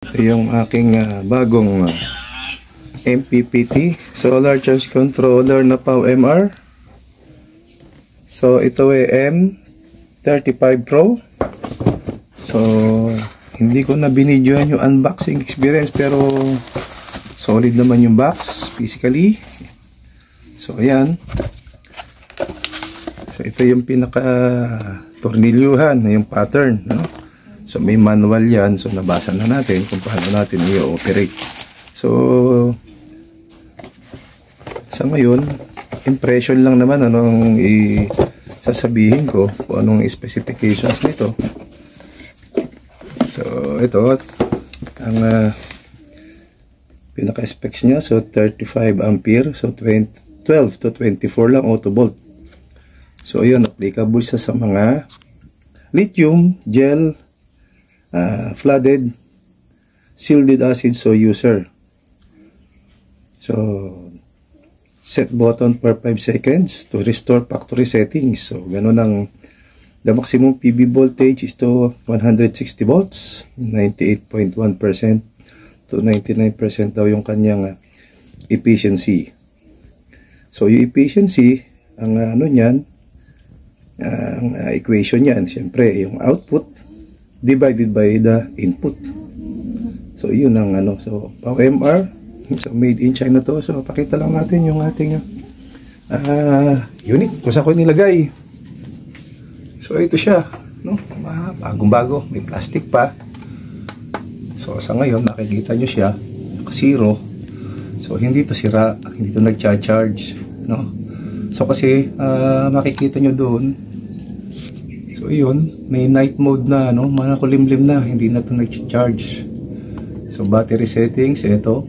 Ito yung aking bagong MPPT Solar Charge Controller na POWMR. So ito ay M35 Pro. So hindi ko na binidyoan yung unboxing experience, pero solid naman yung box physically. So ayan. So ito yung pinaka tornilyuhan, yung pattern, no? So may manual yan, so nabasa na natin kung paano natin i-operate. So sa ngayon, impression lang naman anong sasabihin ko, kung anong specifications nito. So ito ang pinaka specs niya. So 35 ampere, so 12 to 24 lang auto volt. So ayun, applicable sa mga lithium gel flooded sealed acid so user. So set button per 5 seconds to restore factory settings. So ganun ang the maximum PV voltage is to 160 volts, 98.1% to 99% daw yung kanyang efficiency. So yung efficiency, ang ano niyan, ang equation niyan, siyempre yung output divided by the input. So yun ang ano. So POWMR, so made in China to. So pakita lang natin yung ating unit kung saan ko nilagay. So ito siya, no? Bagong-bago, may plastic pa. So sa ngayon nakikita nyo siya naka-zero. So hindi to sira, hindi to nagcha-charge, no? So kasi makikita nyo doon. So yun, may night mode na, no? Mga kulimlim na, hindi na to nag-charge. So battery settings, ito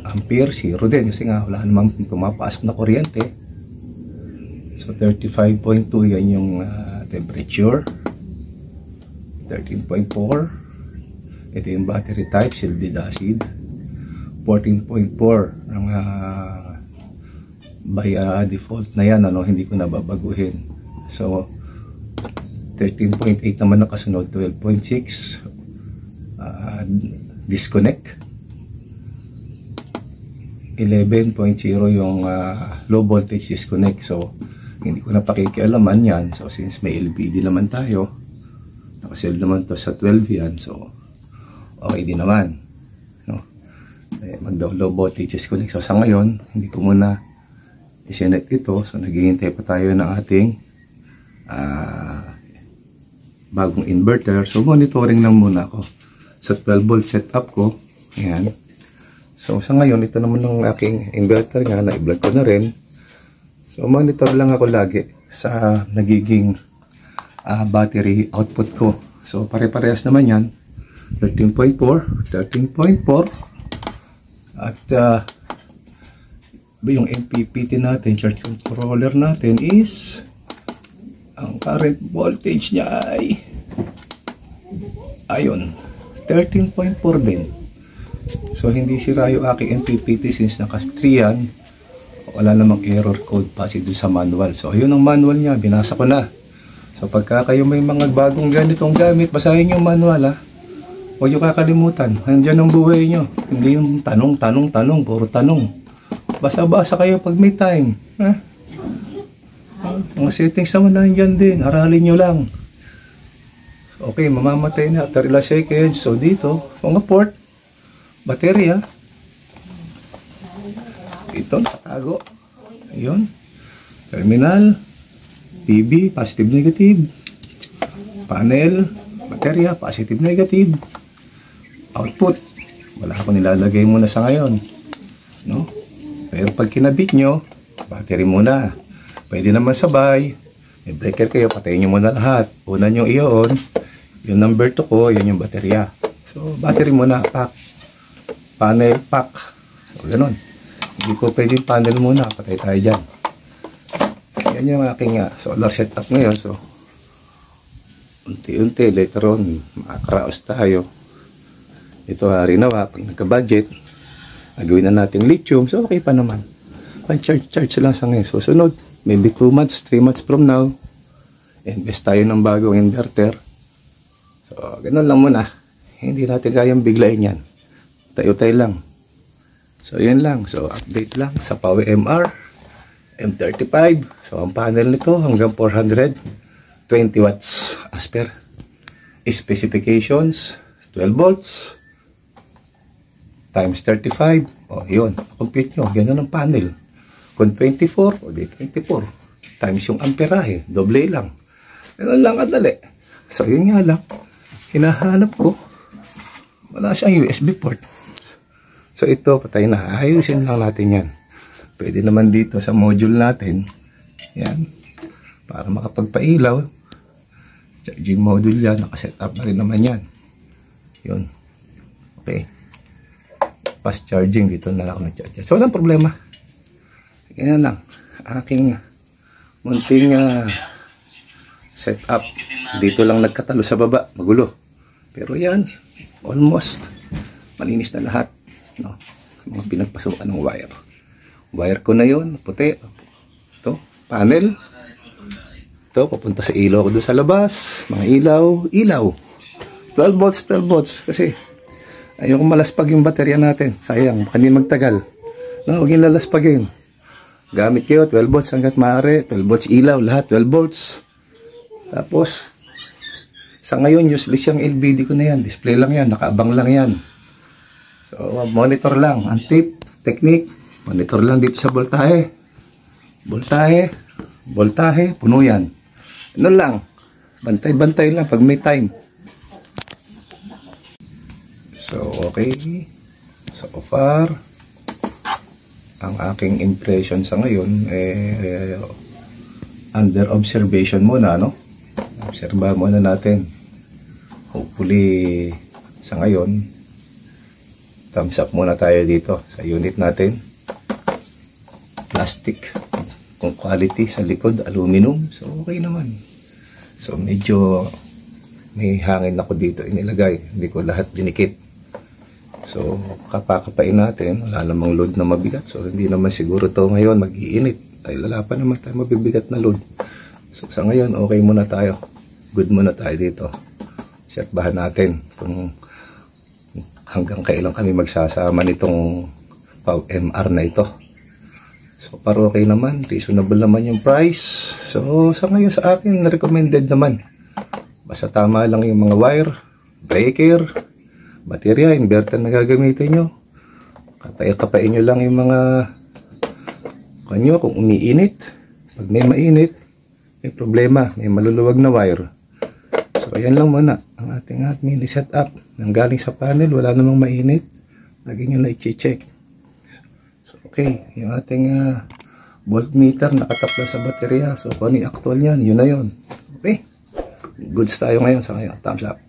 ampere, 0 din kasi nga wala namang pumapasok na kuryente. So 35.2, yan yung temperature. 13.4, ito yung battery type, sealed acid. 14.4 ang by default na yan, ano, hindi ko nababaguhin. So 13.8 naman nakasunod, 12.6 disconnect, 11.0 yung low voltage disconnect. So hindi ko na pakikialaman yan. So since may LVD naman tayo, nakasealed naman to sa 12 yan, so okay din naman, no? Mag low voltage disconnect. So sa ngayon hindi ko muna isinect ito. So naghihintay pa tayo ng ating bagong inverter. So monitoring lang muna ako sa 12 volt setup ko. Ayan. So sa ngayon ito naman ng aking inverter nga, na-i-vlog ko na rin. So monitor lang ako lagi sa nagiging battery output ko. So pare-parehas naman yan, 13.4, 13.4. At yung MPPT natin, charge controller natin is, ang current voltage niya ay ayun, 13.4 din. So hindi sira yung aking MPPT since naka-3 yan. Wala namang error code pa doon sa manual. So ayun ang manual niya, binasa ko na. So pagka kayo may mga bagong ganitong gamit, basahin yung manual, ha. Huwag nyo kakalimutan, nandiyan ang buhay nyo. Hindi yung tanong, puro tanong. Basa-basa kayo pag may time, ha? Mga settings naman nandiyan din, aralin nyo lang. Okay, mamamatay na after ilang seconds. So dito, mga port, baterya, ito nakatago. Ayun, terminal, PV, positive negative, panel, baterya, positive negative, output, wala akong nilalagay muna sa ngayon, no? Pero pag kinabit nyo, battery muna. Pwede naman sabay, may breaker kayo, patayin nyo muna lahat. Una nyo i-on, yung number 2 ko, yun yung baterya. So battery muna, pack, panel, pack. So ganun. Hindi po pwedeng panel muna, patay tayo dyan. Yan yung aking solar setup ngayon. So unti-unti, later on, makakaraos tayo. Ito harinawa, pag nagka-budget, nagawin na natin lithium, so okay pa naman. Pan-charge lang sa ngayon. Susunod, maybe 2 months, 3 months from now, invest tayo ng bagong inverter. So, ganun lang muna. Hindi natin kayang biglain yan. Tayo-tayo lang. So, yun lang. So, update lang sa PowiMR M35. So, ang panel nito hanggang 420 watts as per specifications. 12 volts times 35. O, yun. Compute nyo. Ganun ang panel. Kung 24, o di 24. Times yung amperahe. Doble lang. Ganun lang kadali. So, yun nga lang. Hinahanap ko. Wala siyang USB port. So, ito, patay na. Ayusin lang natin yan. Pwede naman dito sa module natin. Yan. Para makapagpailaw. Charging module yan. Nakaset up na rin naman yan. Yun. Okay. Fast charging. Dito na lang ako nag-charge. So, walang problema. Yan lang. Aking munting set up. Dito lang nagkatalo sa baba. Magulo. Pero yan. Almost. Malinis na lahat. No? Mga pinagpasukan ng wire. Wire ko na yun. Puti. Ito. Panel. Ito. Papunta sa ilaw ko doon sa labas. Mga ilaw. Ilaw. 12 volts. 12 volts. Kasi ayoko malaspag yung baterya natin. Sayang. Baka hindi magtagal. No? Huwag yung lalaspagin. Gamit kayo. 12 volts hanggat maaari. 12 volts ilaw. Lahat. 12 volts. Tapos sa ngayon, useless yung LBD ko na yan. Display lang yan. Nakaabang lang yan. So, monitor lang. Ang tip, technique, monitor lang dito sa voltahe. Voltahe, voltahe, puno yan. Ano lang. Bantay-bantay lang pag may time. So, okay. So far, ang aking impression sa ngayon, under observation muna, no? Obserbahan muna natin. Hopefully, sa ngayon, thumbs up muna tayo dito sa unit natin. Plastic. Kung quality sa likod, aluminum. So, okay naman. So, medyo may hangin ako dito inilagay. Hindi ko lahat dinikit. So, kapakapain natin. Wala namang load na mabigat. So, hindi naman siguro to ngayon mag-iinit. Ay, wala pa naman tayo mabibigat na load. So, sa ngayon, okay muna tayo. Good muna tayo dito. Obserbahan natin kung hanggang kailan kami magsasama nitong PowiMR na ito. So, para okay naman. Reasonable naman yung price. So, sa ngayon sa akin, recommended naman. Basta tama lang yung mga wire, breaker, baterya, inverter na gagamitin nyo. Kapain nyo lang yung mga kanyo kung umiinit. Pag may mainit, may problema. May maluluwag na wire. So, ayan lang muna ang ating mini setup. Nanggaling sa panel, wala namang mainit. Lagi nyo na i-check. So, okay. Yung ating voltmeter nakatapla sa baterya. So, kung ano yung actual yan, yun na yun. Okay. Goods tayo ngayon sa ngayon. Thumbs up.